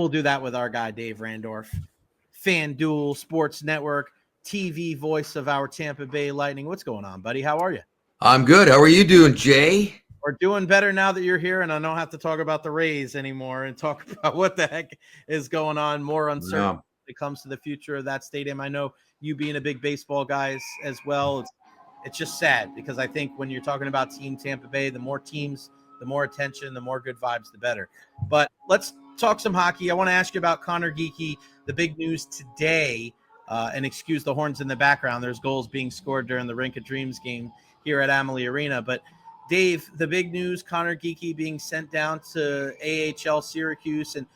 We'll do that with our guy, Dave Randorf, FanDuel Sports Network, TV voice of our Tampa Bay Lightning. What's going on, buddy? How are you? I'm good. How are you doing, Jay? We're doing better now that you're here, and I don't have to talk about the Rays anymore and talk about what the heck is going on. More uncertain when it comes to the future of that stadium. I know you being a big baseball guy as well. It's just sad because I think when you're talking about Team Tampa Bay, the more teams, the more attention, the more good vibes, the better. But let's talk some hockey. I want to ask you about Conor Geekie, the big news today, and excuse the horns in the background. There's goals being scored during the Rink of Dreams game here at Amalie Arena. But, Dave, the big news, Conor Geekie being sent down to AHL Syracuse, and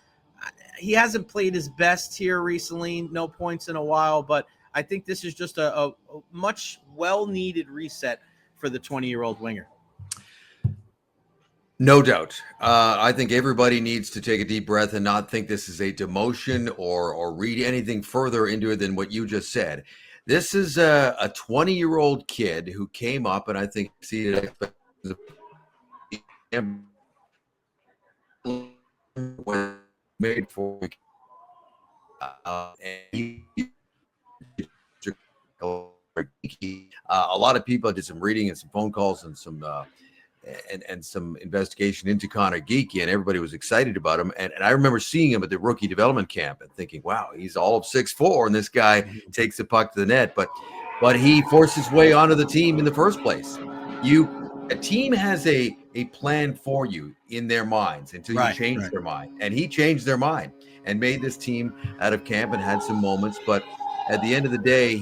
he hasn't played his best here recently, no points in a while, but I think this is just a much well-needed reset for the 20-year-old winger. No doubt. I think everybody needs to take a deep breath and not think this is a demotion or read anything further into it than what you just said. This is a 20-year-old kid who came up and I think exceeded expectations made for a lot of people did some reading and some phone calls and some and some investigation into Conor Geekie, and everybody was excited about him. And I remember seeing him at the rookie development camp and thinking, wow, he's all of 6'4", and this guy takes the puck to the net. But he forced his way onto the team in the first place. A team has a plan for you in their minds until you change their mind. And he changed their mind and made this team out of camp and had some moments. But at the end of the day,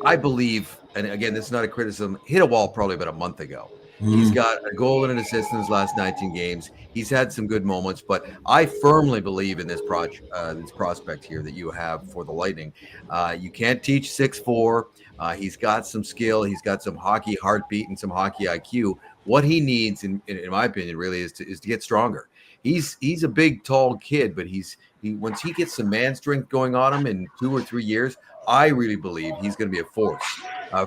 I believe, and again, this is not a criticism, hit a wall probably about a month ago. He's got a goal and an assist in his last 19 games. He's had some good moments, but I firmly believe in this prospect here that you have for the Lightning. You can't teach 6'4". He's got some skill. He's got some hockey heartbeat and some hockey IQ. What he needs, in my opinion, really is to get stronger. He's a big, tall kid, but once he gets some man strength going on him in 2 or 3 years, I really believe he's going to be a force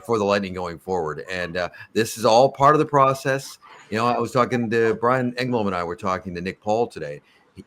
for the Lightning going forward. And this is all part of the process. You know, I was talking to Brian Engblom and I were talking to Nick Paul today.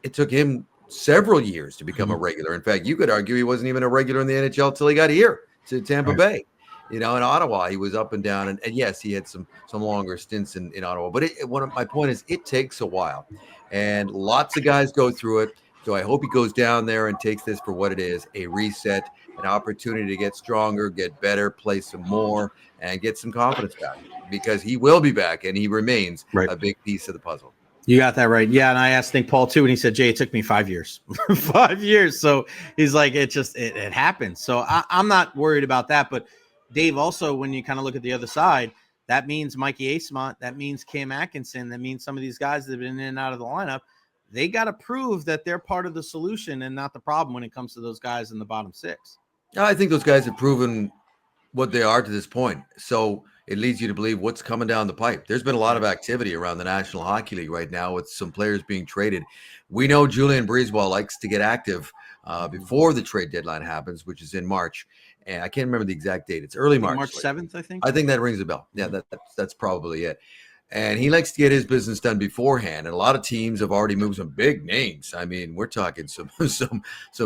It took him several years to become a regular. In fact, you could argue he wasn't even a regular in the NHL until he got here to Tampa Bay. You know, in Ottawa, he was up and down. And yes, he had some longer stints in Ottawa. But one of my point is it takes a while. And lots of guys go through it. So I hope he goes down there and takes this for what it is, a reset, an opportunity to get stronger, get better, play some more, and get some confidence back. Because he will be back, and he remains a big piece of the puzzle. You got that right. Yeah, and I asked Nick Paul, too, and he said, Jay, it took me 5 years. 5 years. So he's like, it happens. So I'm not worried about that. But, Dave, also, when you kind of look at the other side, that means Mikey Eyssimont, that means Cam Atkinson, that means some of these guys that have been in and out of the lineup, they got to prove that they're part of the solution and not the problem when it comes to those guys in the bottom six. I think those guys have proven what they are to this point. So it leads you to believe what's coming down the pipe. There's been a lot of activity around the National Hockey League right now with some players being traded. We know Julien Brisebois likes to get active before the trade deadline happens, which is in March. And I can't remember the exact date. It's early March. March 7th, I think. I think that rings a bell. Yeah, that's probably it. And he likes to get his business done beforehand. And a lot of teams have already moved some big names. I mean, we're talking some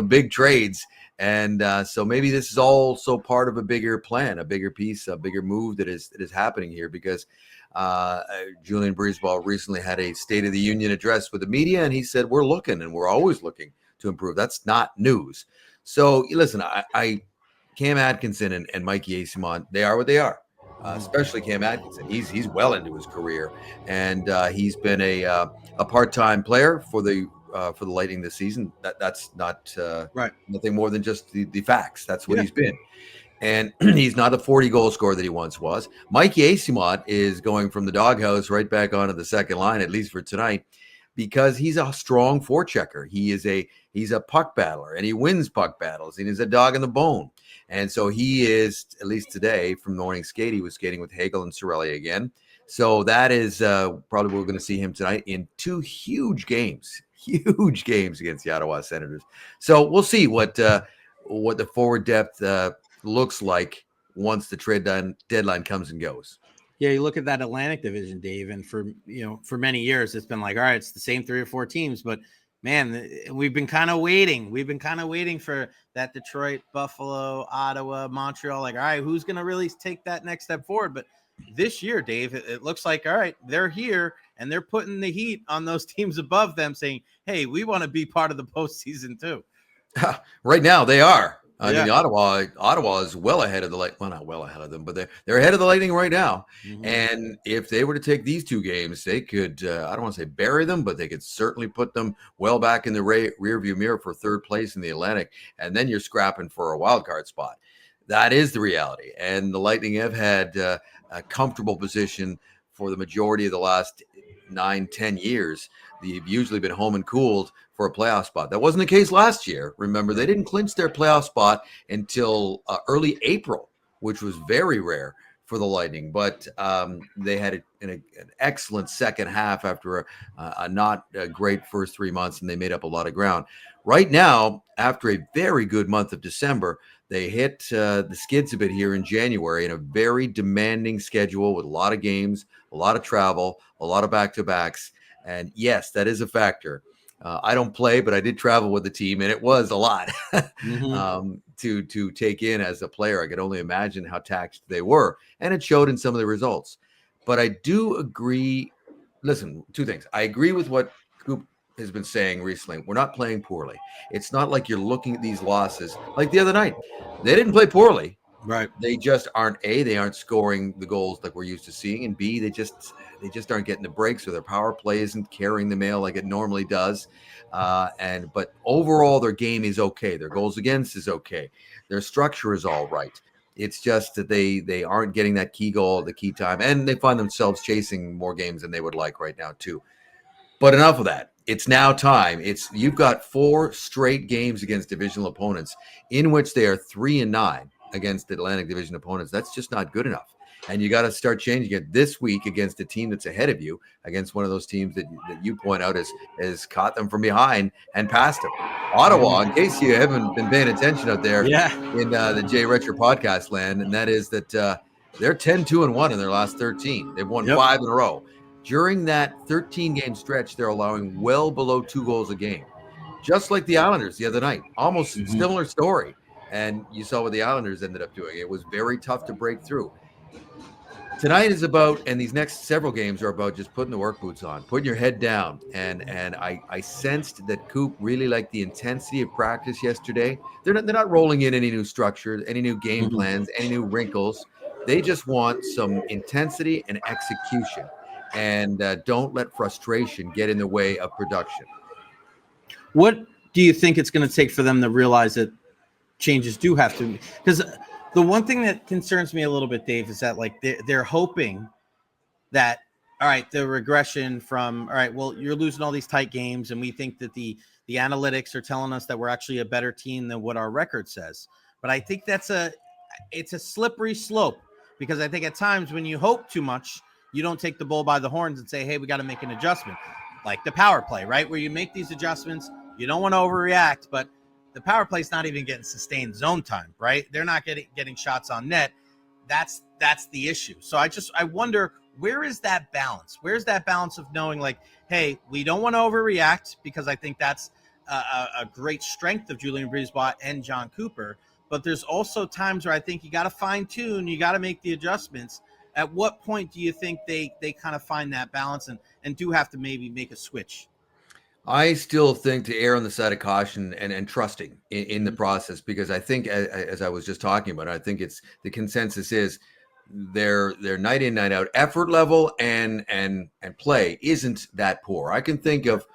big trades. And so maybe this is also part of a bigger plan, a bigger piece, a bigger move that is happening here, because Julien Brisebois recently had a State of the Union address with the media, and he said, we're looking, and we're always looking to improve. That's not news. So listen, I Cam Atkinson and Mikey Eyssimont, they are what they are. Especially Cam Atkinson. He's well into his career, and he's been a part-time player for the Lightning this season. That's not nothing more than just the facts. That's what he's been. And he's not the 40-goal scorer that he once was. Mikey Eyssimont is going from the doghouse right back onto the second line, at least for tonight, because he's a strong forechecker. He's a puck battler, and he wins puck battles, and he's a dog in the bone. And so he is, at least today, from the morning skate, he was skating with Hagel and Cirelli again. So that is probably we're going to see him tonight in 2 huge games against the Ottawa Senators. So we'll see what the forward depth looks like once the trade deadline comes and goes. Yeah, you look at that Atlantic division, Dave, and for many years it's been like, all right, it's the same 3 or 4 teams, but man, we've been kind of waiting. We've been kind of waiting for that Detroit, Buffalo, Ottawa, Montreal. Like, all right, who's going to really take that next step forward? But this year, Dave, it looks like, all right, they're here and they're putting the heat on those teams above them, saying, hey, we want to be part of the postseason too. Right now, they are. I mean, Ottawa is well ahead of the Lightning. Well, not well ahead of them, but they're ahead of the Lightning right now. Mm-hmm. And if they were to take these 2 games, they could, I don't want to say bury them, but they could certainly put them well back in the rear view mirror for 3rd place in the Atlantic. And then you're scrapping for a wild card spot. That is the reality. And the Lightning have had a comfortable position for the majority of the last 9-10 years. They've usually been home and cooled for a playoff spot. That wasn't the case last year. Remember, they didn't clinch their playoff spot until early April, which was very rare for the Lightning. But they had an excellent second half after a not great first 3 months, and they made up a lot of ground. Right now, after a very good month of December, they hit the skids a bit here in January in a very demanding schedule with a lot of games, a lot of travel, a lot of back-to-backs. And yes, that is a factor. I don't play, but I did travel with the team, and it was a lot to take in as a player. I could only imagine how taxed they were, and it showed in some of the results. But I do agree. Listen, 2 things. I agree with what Coop has been saying recently. We're not playing poorly. It's not like you're looking at these losses like the other night. They didn't play poorly. Right. They just aren't they aren't scoring the goals like we're used to seeing, and B, they just aren't getting the breaks, or their power play isn't carrying the mail like it normally does. But overall, their game is okay. Their goals against is okay. Their structure is all right. It's just that they aren't getting that key goal at the key time, and they find themselves chasing more games than they would like right now too. But enough of that. It's now time. You've got 4 straight games against divisional opponents in which they are 3-9 against Atlantic Division opponents. That's just not good enough. And you got to start changing it this week against a team that's ahead of you, against one of those teams that you point out has caught them from behind and passed them. Ottawa, in case you haven't been paying attention out there in the Jay Recher podcast land, and that is that they're 10-2-1 in their last 13. They've won 5 in a row. During that 13-game stretch, they're allowing well below 2 goals a game, just like the Islanders the other night. Almost similar story. And you saw what the Islanders ended up doing. It was very tough to break through. Tonight is about, and these next several games are about just putting the work boots on, putting your head down. And I sensed that Coop really liked the intensity of practice yesterday. They're not rolling in any new structure, any new game plans, any new wrinkles. They just want some intensity and execution. And don't let frustration get in the way of production. What do you think it's going to take for them to realize that changes do have to? Because the one thing that concerns me a little bit, Dave, is that like they're hoping that, all right, the regression from, all right, well, you're losing all these tight games, and we think that the analytics are telling us that we're actually a better team than what our record says. But I think it's a slippery slope, because I think at times when you hope too much, you don't take the bull by the horns and say, hey, we got to make an adjustment. Like the power play, right? Where you make these adjustments, you don't want to overreact, but the power play is not even getting sustained zone time, right? They're not getting shots on net. That's the issue. So I wonder, where is that balance? Where's that balance of knowing like, hey, we don't want to overreact, because I think that's a great strength of Julian Brisebois and John Cooper. But there's also times where I think you got to fine tune, you got to make the adjustments. At what point do you think they kind of find that balance and do have to maybe make a switch? I still think to err on the side of caution and trusting in the process, because I think, as I was just talking about, I think it's the consensus is their night in, night out effort level and play isn't that poor. I can think of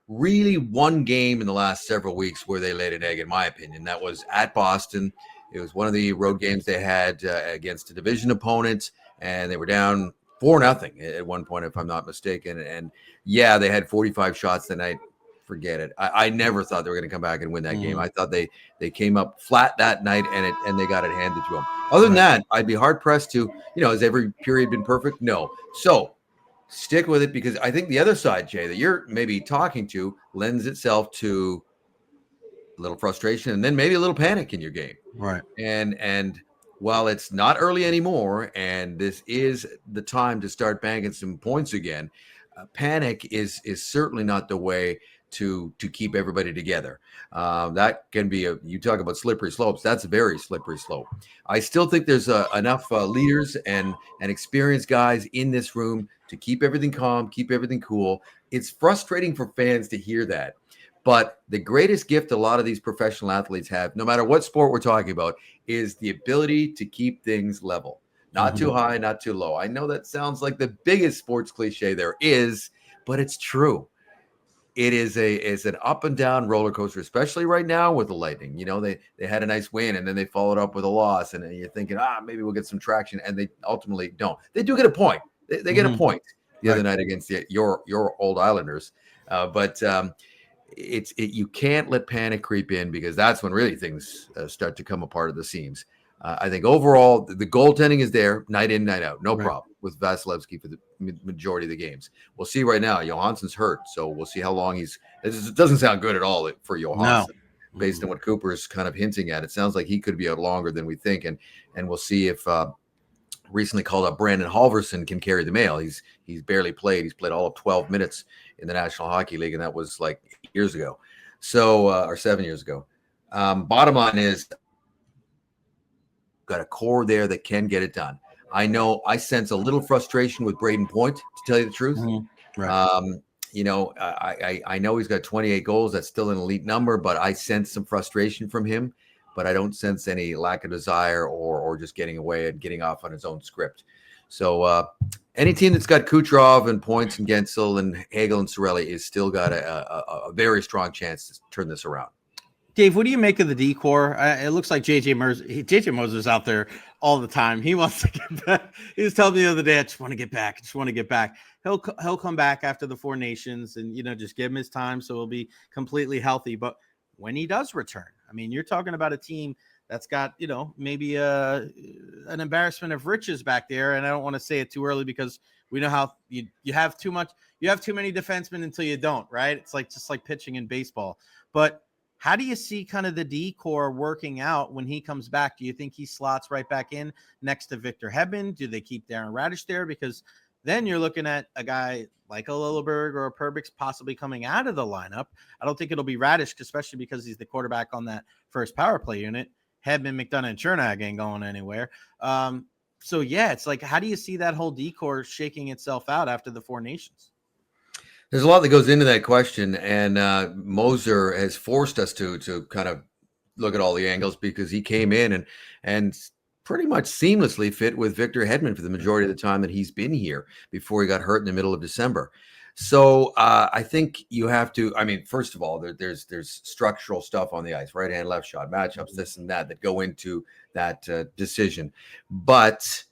really one game in the last several weeks where they laid an egg, in my opinion. That was at Boston. It was one of the road games they had against a division opponent, and they were down 4-0 at one point, if I'm not mistaken. And yeah, they had 45 shots that night. Forget it. I never thought they were going to come back and win that game. I thought they came up flat that night, and they got it handed to them. Other than that, I'd be hard pressed to, has every period been perfect? No. So stick with it, because I think the other side, Jay, that you're maybe talking to lends itself to a little frustration and then maybe a little panic in your game. Right. And while it's not early anymore, and this is the time to start banking some points again, panic is certainly not the way to keep everybody together. That can be you talk about slippery slopes. That's a very slippery slope. I still think there's enough leaders and experienced guys in this room to keep everything calm, keep everything cool. It's frustrating for fans to hear that. But the greatest gift a lot of these professional athletes have, no matter what sport we're talking about, is the ability to keep things level. Not too high, not too low. I know that sounds like the biggest sports cliche there is, but it's true. It is an up and down roller coaster, especially right now with the Lightning. You know, they had a nice win and then they followed up with a loss, and you're thinking, maybe we'll get some traction, and they ultimately don't. They do get a point. They get a point the other night against your old Islanders, but you can't let panic creep in, because that's when really things start to come apart at the seams. I think overall the goaltending is there night in, night out, no problem with Vasilevsky for the majority of the games. We'll see right now. Johansson's hurt, so we'll see how long it doesn't sound good at all for Johansson. No. Based on what Cooper's kind of hinting at. It sounds like he could be out longer than we think, and we'll see if recently called up Brandon Halverson can carry the mail. He's barely played. He's played all of 12 minutes in the National Hockey League, and that was like 8 years ago, or 7 years ago. Bottom line is, got a core there that can get it done. I know I sense a little frustration with Braden Point, to tell you the truth. You know, I know he's got 28 goals. That's still an elite number, but I sense some frustration from him. But I don't sense any lack of desire or just getting away and getting off on his own script. So any team that's got Kucherov and Points and Gensel and Hagel and Cirelli is still got a very strong chance to turn this around. Dave, what do you make of the D-core? It looks like JJ Moser's out there all the time. He wants to get back. He was telling me the other day, I just want to get back. He'll come back after the Four Nations and, just give him his time so he'll be completely healthy. But when he does return, I mean, you're talking about a team that's got, maybe an embarrassment of riches back there. And I don't want to say it too early, because we know how you have too many defensemen until you don't, right? It's just like pitching in baseball. But how do you see kind of the D-core working out when he comes back? Do you think he slots right back in next to Victor Hedman? Do they keep Darren Radish there? Because then you're looking at a guy like a Lilleberg or a Perbix possibly coming out of the lineup. I don't think it'll be Radish, especially because he's the quarterback on that first power play unit. Hedman, McDonough, and Chernak ain't going anywhere. So, yeah, it's like, how do you see that whole D-core shaking itself out after the Four Nations? There's a lot that goes into that question, and Moser has forced us to kind of look at all the angles, because he came in and pretty much seamlessly fit with Victor Hedman for the majority of the time that he's been here before he got hurt in the middle of December. So I think you have to, first of all, there's structural stuff on the ice, right hand, left shot, matchups, this and that go into that decision. But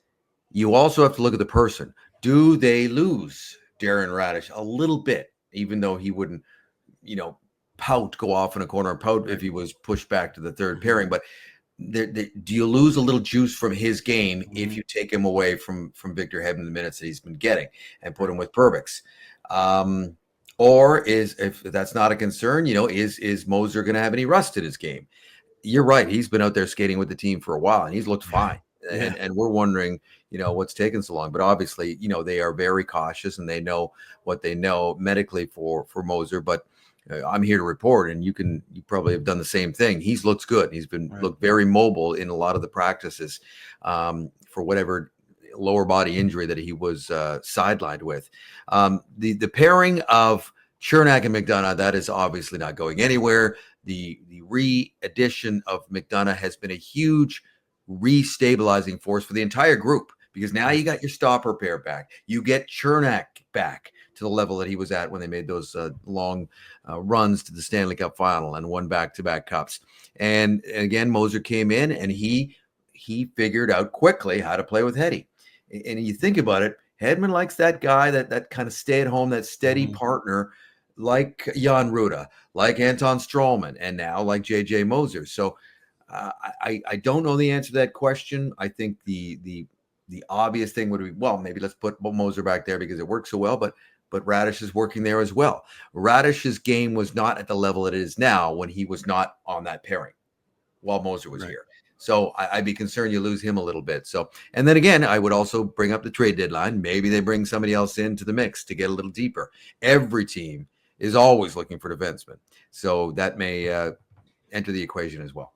you also have to look at the person. Do they lose Darren Radish a little bit, even though he wouldn't, go off in a corner and pout if he was pushed back to the third pairing? But do you lose a little juice from his game if you take him away from Victor Hedman the minutes that he's been getting and put him with Perbix? Or if that's not a concern, is Moser going to have any rust in his game? You're right. He's been out there skating with the team for a while, and he's looked fine. Yeah. And we're wondering, what's taking so long. But obviously, they are very cautious, and they know what they know medically for Moser. But I'm here to report, and you probably have done the same thing. He's looks good. He's been looked very mobile in a lot of the practices for whatever lower body injury that he was sidelined with. The pairing of Chernak and McDonough, that is obviously not going anywhere. The re-addition of McDonough has been a huge restabilizing force for the entire group, because now you got your stopper pair back. You get Chernak back to the level that he was at when they made those long runs to the Stanley Cup final and won back-to-back cups. And again, Moser came in and he figured out quickly how to play with Heddy. And you think about it, Hedman likes that guy, that kind of stay-at-home, that steady partner, like Jan Ruda, like Anton Stralman, and now like JJ Moser. So I don't know the answer to that question. I think the obvious thing would be, well, maybe let's put Moser back there because it works so well, but Radish is working there as well. Radish's game was not at the level it is now when he was not on that pairing while Moser was here. So I'd be concerned you lose him a little bit. So, and then again, I would also bring up the trade deadline. Maybe they bring somebody else into the mix to get a little deeper. Every team is always looking for defensemen. So that may enter the equation as well.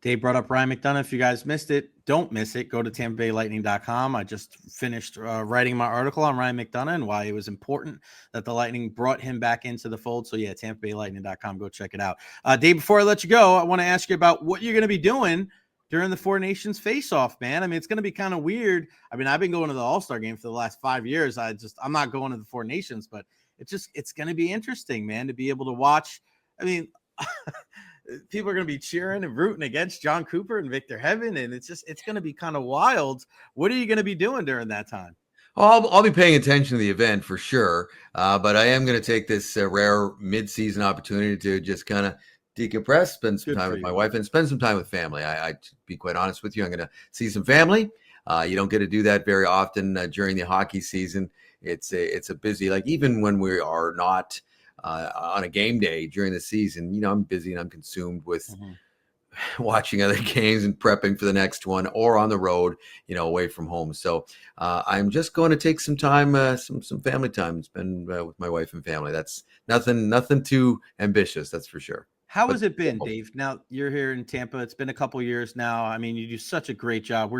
Dave brought up Ryan McDonough. If you guys missed it, don't miss it. Go to TampaBayLightning.com. I just finished writing my article on Ryan McDonough and why it was important that the Lightning brought him back into the fold. So, yeah, TampaBayLightning.com. Go check it out. Dave, before I let you go, I want to ask you about what you're going to be doing during the Four Nations face-off, man. I mean, it's going to be kind of weird. I mean, I've been going to the All-Star game for the last 5 years. I'm not going to the Four Nations, but it's going to be interesting, man, to be able to watch. I mean, people are going to be cheering and rooting against John Cooper and Victor Hedman, and it's going to be kind of wild. What are you going to be doing during that time? I'll be paying attention to the event for sure, but I am going to take this rare mid-season opportunity to just kind of decompress, spend some time with my wife, and spend some time with family. I to be quite honest with you, I'm going to see some family. You don't get to do that very often during the hockey season. It's a busy, like even when we are not on a game day during the season, you know, I'm busy and I'm consumed with watching other games and prepping for the next one, or on the road, you know, away from home. So I'm just going to take some time, some family time, spend with my wife and family. That's nothing too ambitious, that's for sure. How has it been, Dave? Now you're here in Tampa. It's been a couple years now. I mean, you do such a great job.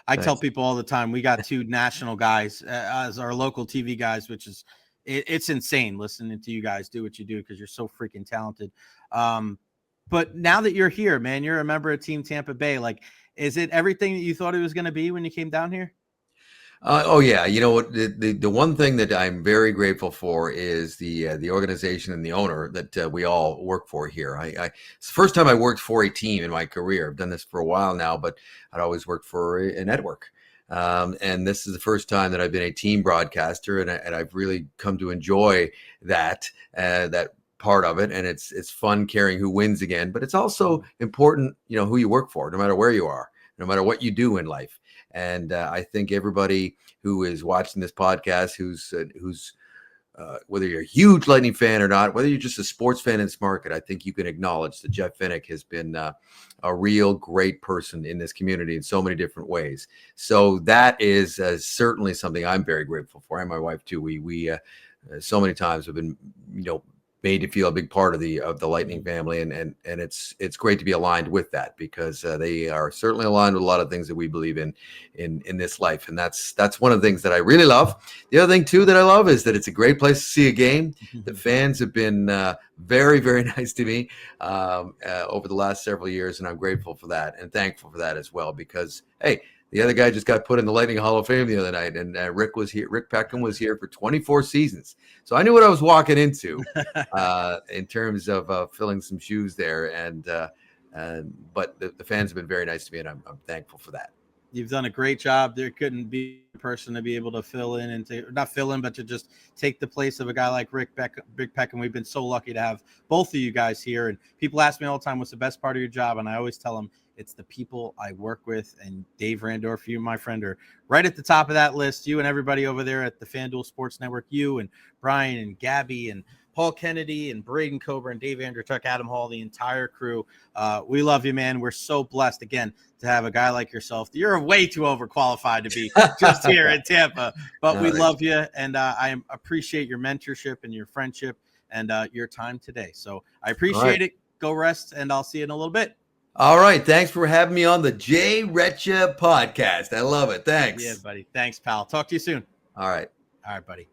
I tell people all the time, we got two national guys as our local TV guys, which is, it's insane listening to you guys do what you do because you're so freaking talented. But now that you're here, man, you're a member of Team Tampa Bay. Like, is it everything that you thought it was going to be when you came down here? Oh yeah, you know what? The one thing that I'm very grateful for is the organization and the owner that we all work for here. It's the first time I worked for a team in my career. I've done this for a while now, but I'd always worked for a network. And this is the first time that I've been a team broadcaster, and I've really come to enjoy that part of it. And it's fun caring who wins again, but it's also important, you know, who you work for, no matter where you are, no matter what you do in life. And I think everybody who is watching this podcast, who's whether you're a huge Lightning fan or not, whether you're just a sports fan in this market, I think you can acknowledge that Jeff Finnick has been a real great person in this community in so many different ways. So that is certainly something I'm very grateful for, and my wife too. We so many times have been, you know, made to feel a big part of the Lightning family, and it's great to be aligned with that, because they are certainly aligned with a lot of things that we believe in this life, and that's one of the things that I really love. The other thing too that I love is that it's a great place to see a game. The fans have been very, very nice to me over the last several years, and I'm grateful for that and thankful for that as well, because hey, the other guy just got put in the Lightning Hall of Fame the other night, and Rick was here. Rick Peckham was here for 24 seasons, so I knew what I was walking into in terms of filling some shoes there. But the fans have been very nice to me, and I'm thankful for that. You've done a great job. There couldn't be a person to be able to fill in and not fill in, but to just take the place of a guy like Rick Peckham. We've been so lucky to have both of you guys here. And people ask me all the time, what's the best part of your job? And I always tell them, it's the people I work with. And Dave Randorf, you, my friend, are right at the top of that list. You and everybody over there at the FanDuel Sports Network, you and Brian and Gabby and Paul Kennedy and Braden Coburn and Dave Andrew, Adam Hall, the entire crew. We love you, man. We're so blessed, again, to have a guy like yourself. You're way too overqualified to be just here in Tampa, but we love you. And I appreciate your mentorship and your friendship and your time today. So I appreciate it. Go rest, and I'll see you in a little bit. All right. Thanks for having me on the Jay Recher podcast. I love it. Thanks. Yeah, buddy. Thanks, pal. Talk to you soon. All right. All right, buddy.